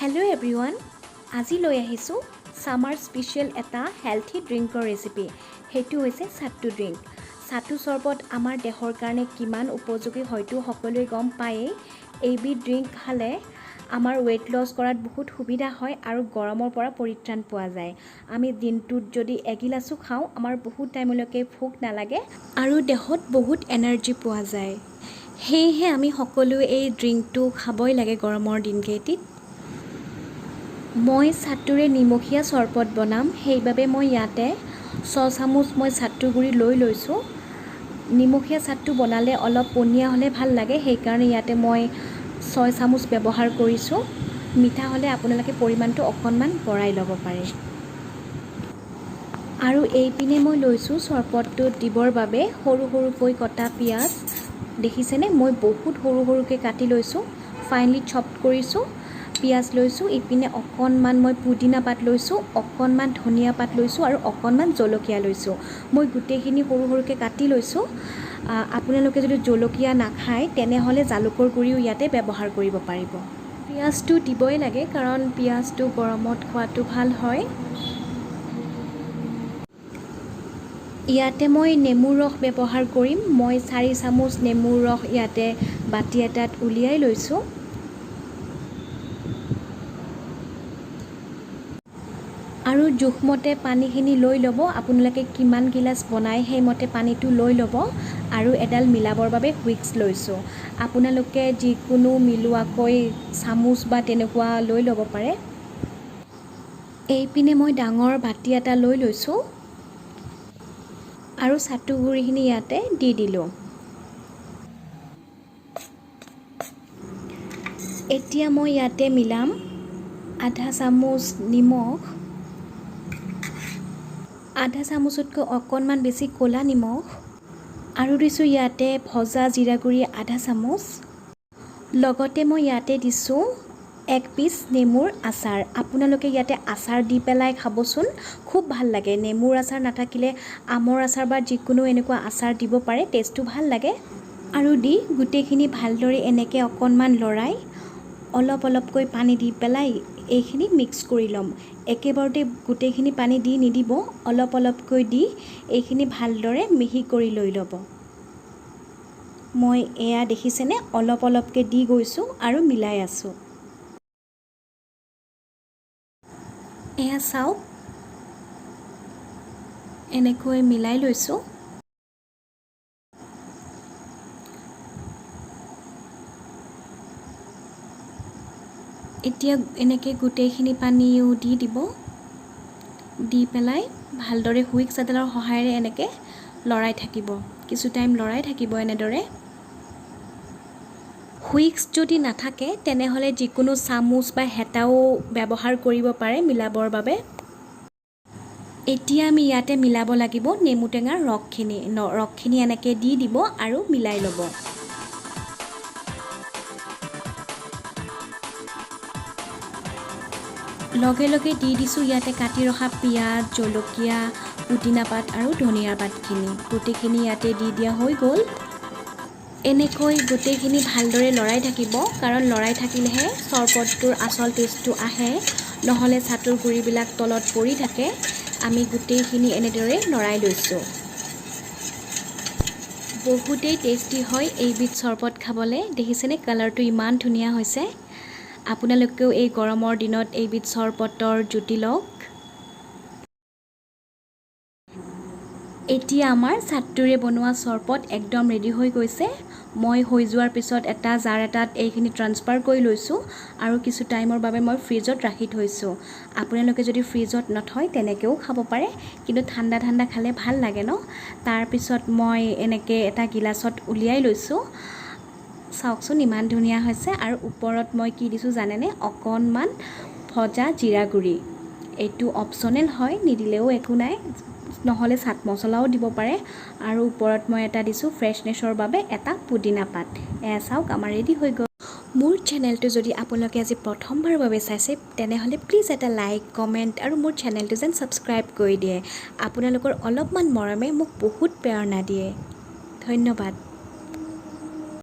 Hello everyone, আজি লৈ আহিছো সামাৰ স্পেশাল এটা হেলথি ড্ৰিংকৰ ৰেচিপি হেতু হৈছে সাট্টু ড্ৰিংক সাট্টু চৰবত আমাৰ দেহৰ কাৰণে কিমান উপযোগী হয়তো সকলোৱে গম পায় এইবি ড্ৰিংক খালে আমাৰ weight loss কৰাত বহুত সুবিধা হয় আৰু গৰমৰ পৰা পৰিত্ৰাণ পোৱা যায় আমি দিনটোত যদি এগিলাসো খাওঁ আমাৰ বহুত টাইমলৈকে ভোক নালাগে আৰু দেহত বহুত এনাৰ্জি পোৱা যায় হেহে আমি সকলোৱে এই ড্ৰিংকটো খাবই লাগে গৰমৰ দিনকেইটিত মই সাট্টুৰে নিমখীয়া চৰবত বনাম সেইবাবে মই ইয়াতে 6 চামুচ মই সাট্টু গুৰি লৈ লৈছো নিমখীয়া সাট্টু বনালে অলপ পনিয়া হলে ভাল লাগে সেই কাৰণে ইয়াতে মই 6 চামুচ ব্যৱহাৰ কৰিছো মিঠা হলে আপোনালোকে পৰিমাণটো অকণমান বঢ়াই ল'ব পাৰে আৰু এই পিনে মই লৈছো চৰবতটো দিবৰ বাবে সৰু সৰুকৈ কটা পিয়াজ দেখিছেনে মই বহুত সৰু সৰুকৈ কাটি লৈছো ফাইনলি চপড কৰিছো পিয়াজ লৈছো ইপিনে অকণমান মই পুদিনা পাত লৈছো অকণমান ধনিয়া পাত লৈছো আৰু অকণমান জলকীয়া লৈছো মই গুটেখিনি সৰু সৰুকৈ কাটি লৈছো আপোনালোকে যদি জলকীয়া নাখায় তেনেহলে জালুকৰ গুৰিও ইয়াতে ব্যৱহাৰ কৰিব পাৰিব পিয়াজটো দিবই লাগে কাৰণ পিয়াজটো গৰমত খোৱাটো ভাল হয় ইয়াতে মই নেমুৰ ৰস ব্যৱহাৰ কৰিম মই 4 চামুচ নেমুৰ ৰস ইয়াতে বাটি এটাত উলিয়াই লৈছো আৰু জোখমতে পানীখিনি লৈ ল'ব আপোনালোকে কিমান গিলাস বনায় সেইমতে পানীটো লৈ ল'ব আৰু এডাল মিলাবৰ বাবে হুইক্স লৈছো আপোনালোকে যিকোনো মিলোৱাকৈ চামুচ বা তেনেকুৱা লৈ ল'ব পাৰে এই পিনে মই ডাঙৰ বাটি এটা লৈ লৈছো আৰু সাট্টু গুৰিখিনি ইয়াতে দি দিলো এতিয়া মই ইয়াতে মিলাম আধা চামুচ নিমখ আধা চামুচতকৈ অকণমান বেছি ক'লা নিমখ আৰু দিছো ইয়াতে ভজা জিৰা গুৰি আধা চামুচ লগতে মই ইয়াতে দিছো এক পিস নেমুৰ আচাৰ আপোনালোকে ইয়াতে আচাৰ দি পেলাই খাবচোন খুব ভাল লাগে নেমুৰ আচাৰ নাথাকিলে আমৰ আচাৰ বা যিকোনো এনেকুৱা আচাৰ দিব পাৰে টেষ্টটো ভাল লাগে আৰু দি গুটেখিনি ভালদৰে এনেকে অকণমান লৰাই অলপ অলপকৈ পানী দি পেলাই এইখিনি মিক্স কৰি লম একেবাৰতে গুটেখিনি পানী দি নিদিব অলপ অলপকৈ দি এইখিনি ভালদৰে মিহি কৰি লৈ ল'ব মই এয়া দেখিছেনে অলপ অলপকৈ দি গৈছো আৰু মিলাই আছো এয়া চাওক এনেকৈ মিলাই লৈছো এতিয়া এনেকৈ গুটেখিনি পানীও দি দিব দি পেলাই ভালদৰে হুইক্স এডালৰ সহায়েৰে এনেকৈ লৰাই থাকিব কিছু টাইম লৰাই থাকিব এনেদৰে হুইক্স যদি নাথাকে তেনেহলে যিকোনো চামুচ বা হেতাও ব্যৱহাৰ কৰিব পাৰে মিলাবৰ বাবে এতিয়া আমি ইয়াতে মিলাব লাগিব নেমু টেঙাৰ ৰসখিনি এনেকৈ দি দিব আৰু মিলাই ল'ব লগে লগে দি দিছো ইয়াতে কাটি ৰখা পিয়াজ জলকীয়া পুদিনা পাত আৰু ধনিয়াৰ পাতখিনি গুটেখিনি ইয়াতে দি দিয়া হৈ গ'ল এনেকৈ গুটেখিনি ভালদৰে লৰাই থাকিব কাৰণ লৰাই থাকিলেহে চৰবতটোৰ আচল টেষ্টটো আহে নহলে সাট্টুৰ গুৰিবিলাক তলত পৰি থাকে আমি গুটেখিনি এনেদৰে লৰাই লৈছো বহুতেই টেষ্টি হয় এইবিধ চৰবত খাবলে দেখিছেনে কালাৰটো ইমান ধুনীয়া হৈছে আপোনালোকেও এই গৰমৰ দিনত এইবিধ চৰবতৰ জুতি লওক এতিয়া আমাৰ সাট্টুৰে বনোৱা চৰবত একদম ৰেডি হৈ গৈছে মই হৈ যোৱাৰ পিছত এটা জাৰ এটাত এইখিনি ট্ৰান্সফাৰ কৰি লৈছো আৰু কিছু টাইমৰ বাবে মই ফ্ৰিজত ৰাখি থৈছো আপোনালোকে যদি ফ্ৰিজত নথয় তেনেকেও খাব পাৰে কিন্তু ঠাণ্ডা ঠাণ্ডা খালে ভাল লাগে ন তাৰ পিছত মই এনেকৈ এটা গিলাসত উলিয়াই লৈছো চাওকচোন ইমান ধুনীয়া হৈছে আৰু ওপৰত মই কি দিছো জানেনে অকণমান ভজা জিৰা গুৰি এইটো অপচনেল হয় নিদিলেও একো নাই নহলে চাট মছলাও দিব পাৰে আৰু ওপৰত মই এটা দিছো ফ্ৰেছনেছৰ বাবে এটা পুদিনা পাত এয়া চাওক আমাৰ ৰেডি হৈ গ'ল মোৰ চেনেলটো যদি আপোনালোকে আজি প্ৰথমবাৰৰ বাবে চাইছে তেনেহলে প্লিজ এটা লাইক কমেন্ট আৰু মোৰ চেনেলটো যেন সাবস্ক্ৰাইব কৰি দিয়ে আপোনালোকৰ অলপমান মৰমে মোক বহুত প্ৰেৰণা দিয়ে ধন্যবাদ